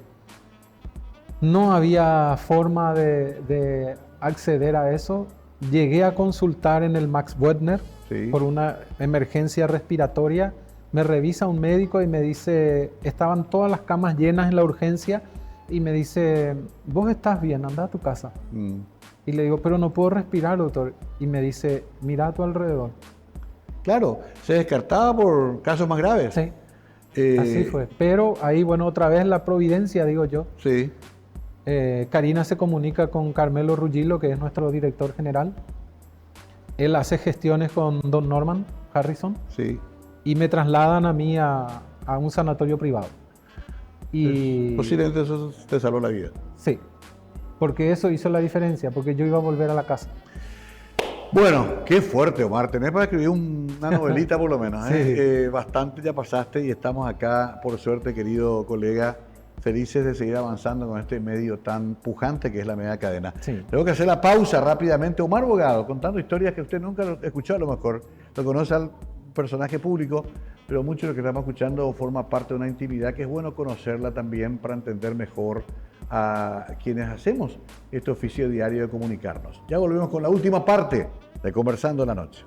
No había forma de acceder a eso. Llegué a consultar en el Max Boedner por una emergencia respiratoria. Me revisa un médico y me dice, estaban todas las camas llenas en la urgencia y me dice, vos estás bien, anda a tu casa. Y le digo, pero no puedo respirar, doctor. Y me dice, mira a tu alrededor. Claro, se descartaba por casos más graves. Sí, así fue. Pero ahí, bueno, otra vez la providencia, digo yo. Sí. Karina se comunica con Carmelo Ruggilo, que es nuestro director general. Él hace gestiones con Don Norman Harrison. Sí. Y me trasladan a mí a un sanatorio privado. Y posiblemente eso te salvó la vida. Sí, porque eso hizo la diferencia, porque yo iba a volver a la casa. Bueno, qué fuerte, Omar. Tenés para escribir una novelita por lo menos. Bastante ya pasaste y estamos acá, por suerte, querido colega, felices de seguir avanzando con este medio tan pujante que es la media cadena. Tengo que hacer la pausa rápidamente. Omar Bogado, contando historias que usted nunca escuchó, a lo mejor lo conoce al personaje público, pero mucho de lo que estamos escuchando forma parte de una intimidad que es bueno conocerla también para entender mejor a quienes hacemos este oficio diario de comunicarnos. Ya volvemos con la última parte de Conversando en la Noche.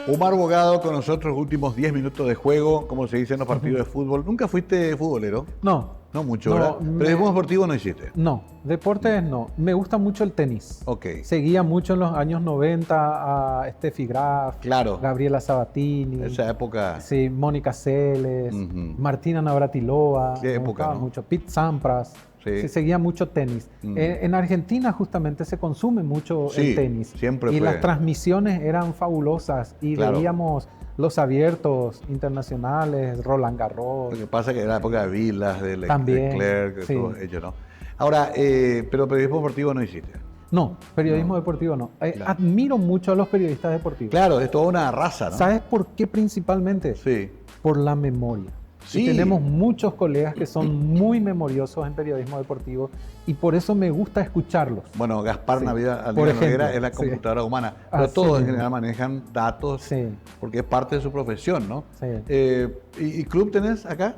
Omar Bogado con nosotros, últimos 10 minutos de juego, como se dice en los partidos de fútbol. ¿Nunca fuiste futbolero? No. No mucho, ¿verdad? Pero deporte deportivo no hiciste. No, deportes no. Me gusta mucho el tenis. Ok. Seguía mucho en los años 90 a Steffi Graf, Gabriela Sabatini. Esa época. Sí, Mónica Seles, Martina Navratilova. Qué época, ¿no? Mucho. Pete Sampras. Se seguía mucho tenis. En Argentina justamente se consume mucho el tenis. Siempre y fue. las transmisiones eran fabulosas y veíamos los abiertos internacionales, Roland Garros. Lo que pasa es que era la época de Vilas, de Leclerc, de todos ellos, ¿no? Ahora, pero periodismo deportivo no hiciste. No, periodismo deportivo no. Claro. Admiro mucho a los periodistas deportivos. Claro, es toda una raza, ¿no? ¿Sabes por qué principalmente? Sí. Por la memoria. Sí. Y tenemos muchos colegas que son muy memoriosos en periodismo deportivo y por eso me gusta escucharlos. Bueno, Gaspar Sí. Navidad Por ejemplo, Noguera es la computadora humana, pero Así todos en mismo. general manejan datos Sí. porque es parte de su profesión, ¿no? Sí. ¿Y club tenés acá?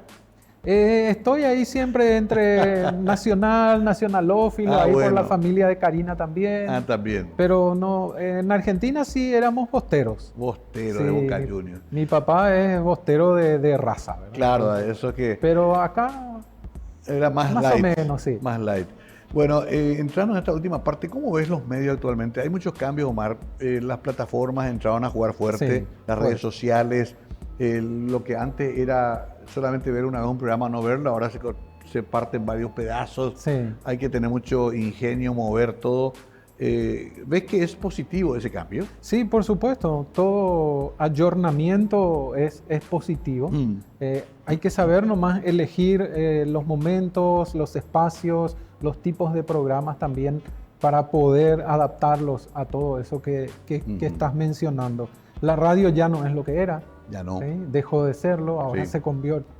Estoy ahí siempre entre nacionalófilo, ahí por la familia de Karina también. Ah, también. Pero no, en Argentina sí éramos bosteros. Bostero Sí, de Boca Juniors. Mi papá es bostero de raza, ¿verdad? Claro, eso que Pero acá era más más light. o menos, sí. Más light. Bueno, entrando en esta última parte, ¿cómo ves los medios actualmente? Hay muchos cambios, Omar. Las plataformas entraron a jugar fuerte, Sí, las redes sociales, lo que antes era solamente ver una vez un programa, no verlo, ahora se parte en varios pedazos. Sí. Hay que tener mucho ingenio, mover todo. ¿Ves que es positivo ese cambio? Sí, por supuesto. Todo ayornamiento es positivo. Hay que saber nomás elegir los momentos, los espacios, los tipos de programas también para poder adaptarlos a todo eso que estás mencionando. La radio ya no es lo que era. Ya no. ¿Sí? Dejó de serlo, ahora Sí.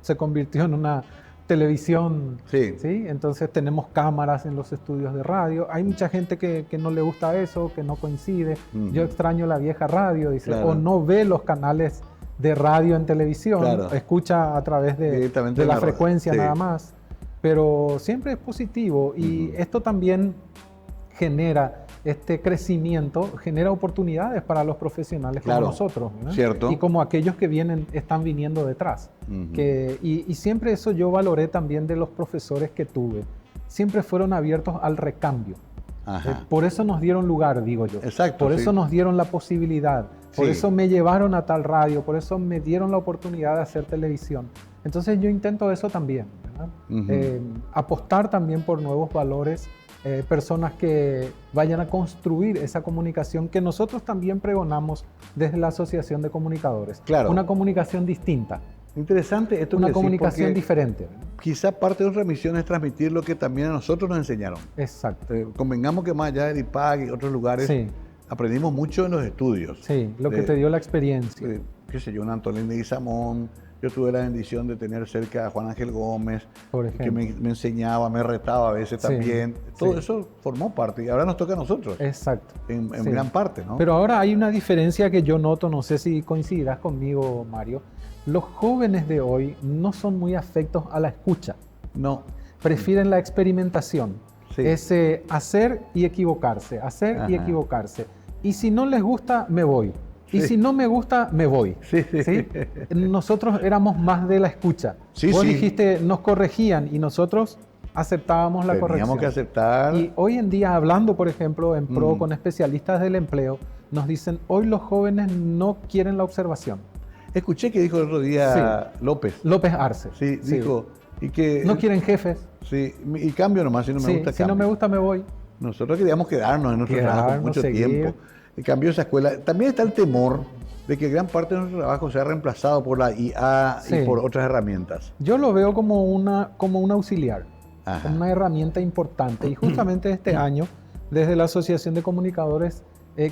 se convirtió en una televisión. Sí. ¿Sí? Entonces tenemos cámaras en los estudios de radio. Hay mucha gente que no le gusta eso, que no coincide. Yo extraño la vieja radio, dice, Claro. o no ve los canales de radio en televisión, Claro. escucha a través Directamente de en la la frecuencia sí. nada más. Pero siempre es positivo y esto también genera este crecimiento, genera oportunidades para los profesionales Claro, como nosotros, ¿verdad? cierto. Y como aquellos que están viniendo detrás. Y siempre eso yo valoré también de los profesores que tuve. Siempre fueron abiertos al recambio. Ajá. Por eso nos dieron lugar, digo yo. Exacto, Por sí. eso nos dieron la posibilidad. Por Sí. eso me llevaron a tal radio. Por eso me dieron la oportunidad de hacer televisión. Entonces yo intento eso también, ¿verdad? Apostar también por nuevos valores, personas que vayan a construir esa comunicación que nosotros también pregonamos desde la Asociación de Comunicadores. Claro. Una comunicación distinta, Interesante esto una que decís, comunicación porque diferente. quizá parte de nuestra misión es transmitir lo que también a nosotros nos enseñaron. Exacto. Convengamos que más allá del IPAC y otros lugares, Sí, aprendimos mucho en los estudios. sí, lo que te dio la experiencia. Qué sé yo, un Antolín de Guizamón. Yo tuve la bendición de tener cerca a Juan Ángel Gómez, Por que ejemplo. me enseñaba, me retaba a veces Sí, también. Todo sí. eso formó parte y ahora nos toca a nosotros, Exacto. en Sí. gran parte, ¿no? Pero ahora hay una diferencia que yo noto, no sé si coincidirás conmigo, Mario. Los jóvenes de hoy no son muy afectos a la escucha, No, prefieren la experimentación. Sí. Ese hacer y equivocarse, hacer y Ajá. equivocarse. Y si no les gusta, me voy. Y Sí. si no me gusta, me voy. Sí, sí. ¿Sí? Nosotros éramos más de la escucha. Sí, Vos sí. dijiste, nos corregían y nosotros aceptábamos la corrección. teníamos que aceptar. Y hoy en día, hablando, por ejemplo, en PRO Mm. con especialistas del empleo, nos dicen, hoy los jóvenes no quieren la observación. Escuché que dijo el otro día López. López Arce. Sí, dijo. Y que, No quieren jefes. Sí, y cambio nomás, si no me Sí, gusta, si cambio. no me gusta, me voy. Nosotros queríamos quedarnos en nuestro trabajo Quedarnos, mucho seguir. tiempo. Y cambió esa escuela. También está el temor de que gran parte de nuestro trabajo sea reemplazado por la IA Sí. y por otras herramientas. Yo lo veo como un auxiliar, Ajá. como una herramienta importante. Y justamente este año, desde la Asociación de Comunicadores,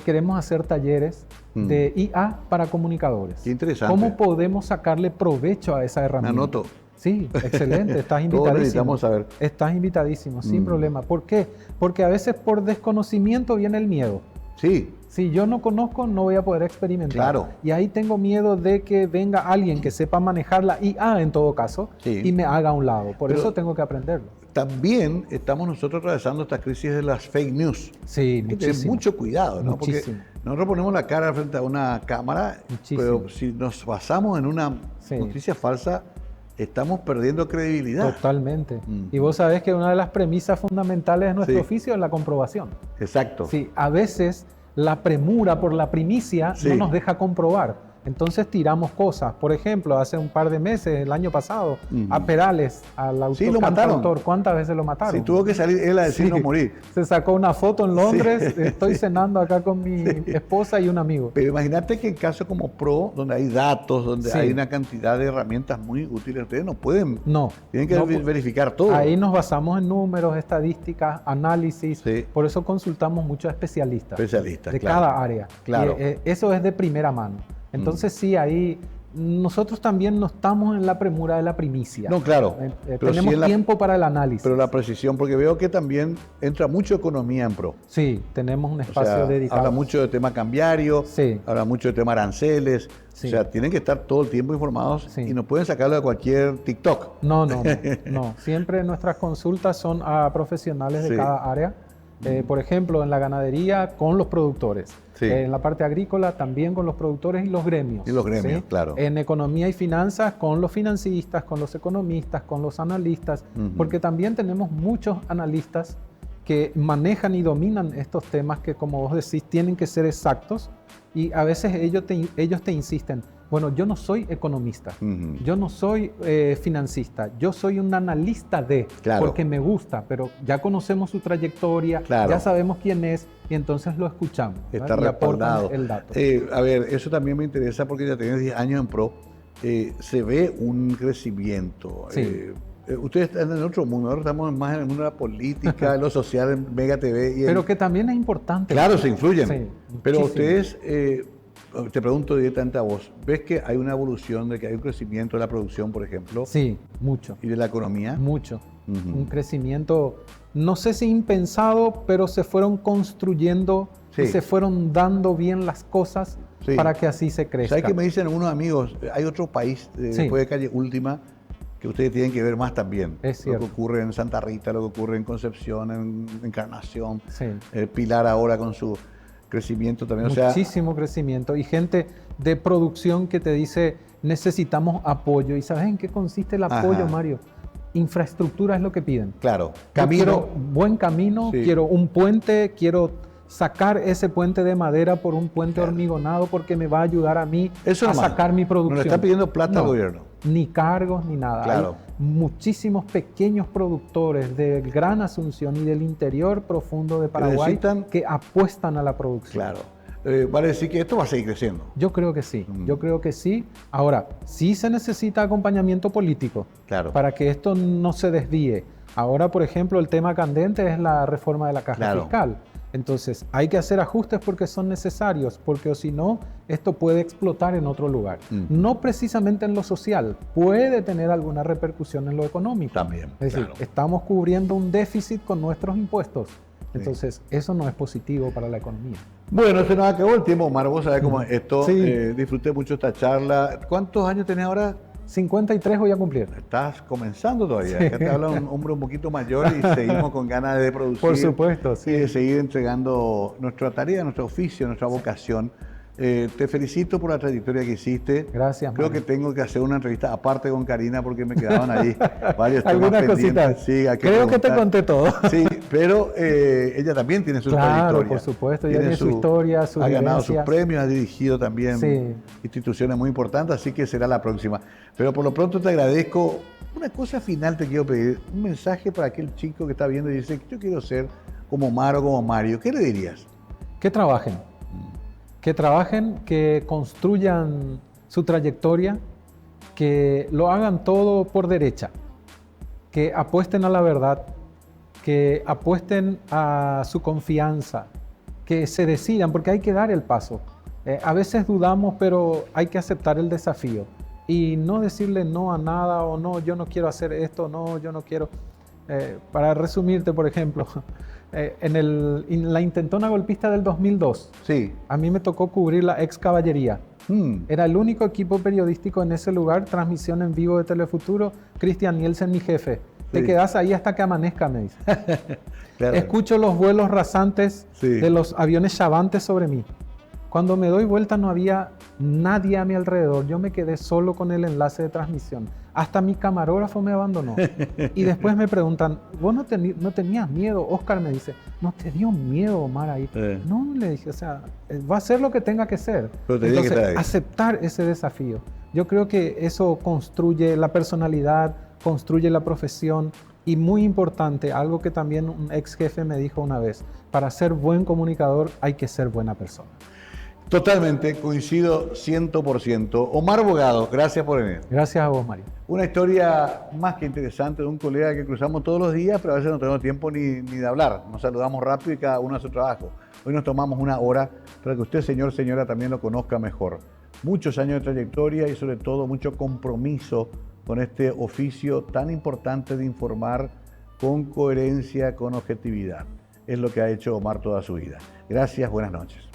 queremos hacer talleres de IA para comunicadores. Qué interesante. ¿Cómo podemos sacarle provecho a esa Me herramienta? anoto. Sí, excelente, estás Todos invitadísimo. necesitamos saber. Estás invitadísimo, sin problema. ¿Por qué? Porque a veces por desconocimiento viene el miedo. Sí, Si yo no conozco, no voy a poder experimentar. Claro. Y ahí tengo miedo de que venga alguien que sepa manejar la IA en todo caso Sí. y me haga a un lado. Por Pero- eso tengo que aprenderlo. también estamos nosotros atravesando esta crisis de las fake news. Sí, Hay que tener muchísimo. mucho cuidado, ¿no? Muchísimo. Porque nosotros ponemos la cara frente a una cámara, Muchísimo. pero si nos basamos en una Sí. noticia falsa, estamos perdiendo credibilidad. Totalmente. Mm. Y vos sabés que una de las premisas fundamentales de nuestro Sí. oficio es la comprobación. Exacto. Sí, a veces la premura por la primicia Sí. no nos deja comprobar. Entonces tiramos cosas. Por ejemplo, hace un par de meses, el año pasado, a Perales, al autor, lo mataron. ¿Cuántas veces lo mataron? Sí, tuvo que salir él a decir no morir. Se sacó una foto en Londres, estoy cenando acá con mi esposa y un amigo. Pero imagínate que en casos como Pro, donde hay datos, donde hay una cantidad de herramientas muy útiles, ustedes no pueden. No. Tienen que verificar todo. Ahí nos basamos en números, estadísticas, análisis. Sí. Por eso consultamos muchos especialistas. De cada área. Claro. Y, eso es de primera mano. Entonces sí, ahí nosotros también no estamos en la premura de la primicia. No, claro. Tenemos tiempo para el análisis. Pero la precisión, porque veo que también entra mucho economía en Pro. Sí, tenemos un espacio dedicado. Habla mucho de tema cambiario, habla mucho de tema aranceles. Sí. O sea, tienen que estar todo el tiempo informados y no pueden sacarlo de cualquier TikTok. No. Siempre nuestras consultas son a profesionales de cada área. Por ejemplo, en la ganadería con los productores. En la parte agrícola también con los productores y los gremios. Claro. En economía y finanzas con los financistas, con los economistas, con los analistas, porque también tenemos muchos analistas que manejan y dominan estos temas que, como vos decís, tienen que ser exactos y a veces ellos te insisten. Bueno, yo no soy economista, yo no soy financista, yo soy un analista porque me gusta, pero ya conocemos su trayectoria, ya sabemos quién es y entonces lo escuchamos. Está respaldado. El dato. A ver, eso también me interesa porque ya tienes 10 años en Pro, se ve un crecimiento. Ustedes están en otro mundo, ahora estamos más en el mundo de la política, en lo social, en Mega TV. Pero que también es importante. Claro, se influyen. Pero ustedes... te pregunto directamente a vos, ¿ves que hay una evolución, de que hay un crecimiento de la producción, por ejemplo? Sí, mucho. ¿Y de la economía? Mucho. Un crecimiento, no sé si impensado, pero se fueron construyendo y se fueron dando bien las cosas para que así se crezca. ¿Sabes qué me dicen algunos amigos? Hay otro país, después de Calle Última, que ustedes tienen que ver más también. Es cierto. Lo que ocurre en Santa Rita, lo que ocurre en Concepción, en Encarnación, Pilar ahora con su... crecimiento también, muchísimo crecimiento y gente de producción que te dice necesitamos apoyo. ¿Y sabes en qué consiste el apoyo, Mario? Infraestructura es lo que piden. Claro. Quiero buen camino, quiero un puente, quiero sacar ese puente de madera por un puente hormigonado porque me va a ayudar a mí a sacar mi producción. No le está pidiendo plata al gobierno. Ni cargos ni nada. Claro. Hay muchísimos pequeños productores de Gran Asunción y del interior profundo de Paraguay que apuestan a la producción. Claro. Vale decir que esto va a seguir creciendo. Yo creo que sí, yo creo que sí. Ahora, sí se necesita acompañamiento político para que esto no se desvíe. Ahora, por ejemplo, el tema candente es la reforma de la caja fiscal. Entonces, hay que hacer ajustes porque son necesarios, porque si no, esto puede explotar en otro lugar. No precisamente en lo social, puede tener alguna repercusión en lo económico. También, es decir, estamos cubriendo un déficit con nuestros impuestos. Entonces, eso no es positivo para la economía. Bueno, se nos acabó el tiempo, Omar. Vos sabés cómo es esto. Disfruté mucho esta charla. ¿Cuántos años tenés ahora? 53 voy a cumplir. Estás comenzando todavía. Acá te habla un hombre un poquito mayor y seguimos con ganas de producir. Por supuesto, y de seguir entregando nuestra tarea, nuestro oficio, nuestra vocación. Te felicito por la trayectoria que hiciste. Gracias, Creo que tengo que hacer una entrevista aparte con Karina porque me quedaban ahí varios temas algunas pendientes. Cositas. Creo que te conté todo. Sí, pero ella también tiene su trayectoria. Por supuesto, ella tiene su historia, sus vivencias. Ha ganado sus premios, ha dirigido también instituciones muy importantes, así que será la próxima. Pero por lo pronto te agradezco. Una cosa final te quiero pedir, un mensaje para aquel chico que está viendo y dice, yo quiero ser como Omar o como Mario. ¿Qué le dirías? Que trabajen. Que construyan su trayectoria, que lo hagan todo por derecha, que apuesten a la verdad, que apuesten a su confianza, que se decidan, porque hay que dar el paso. A veces dudamos, pero hay que aceptar el desafío y no decirle no a nada o no, yo no quiero hacer esto, no, yo no quiero. Para resumirte, por ejemplo, en la intentona golpista del 2002, a mí me tocó cubrir la ex caballería. Era el único equipo periodístico en ese lugar, transmisión en vivo de Telefuturo, Cristian Nielsen, mi jefe. Te quedás ahí hasta que amanezca, me dice. Claro. Escucho los vuelos rasantes de los aviones chavantes sobre mí. Cuando me doy vuelta no había nadie a mi alrededor, yo me quedé solo con el enlace de transmisión. hasta mi camarógrafo me abandonó. Y después me preguntan, ¿vos no tenías miedo? Oscar me dice, ¿no te dio miedo, Omar, ahí? No, le dije, o sea, va a ser lo que tenga que ser. Entonces, aceptar ese desafío. Yo creo que eso construye la personalidad, construye la profesión. Y muy importante, algo que también un ex jefe me dijo una vez, para ser buen comunicador hay que ser buena persona. Totalmente, coincido 100%. Omar Bogado, gracias por venir. Gracias a vos, Mario. Una historia más que interesante de un colega que cruzamos todos los días, pero a veces no tenemos tiempo ni de hablar. Nos saludamos rápido y cada uno a su trabajo. Hoy nos tomamos una hora para que usted, señor, señora, también lo conozca mejor. Muchos años de trayectoria y sobre todo mucho compromiso con este oficio tan importante de informar con coherencia, con objetividad. Es lo que ha hecho Omar toda su vida. Gracias, buenas noches.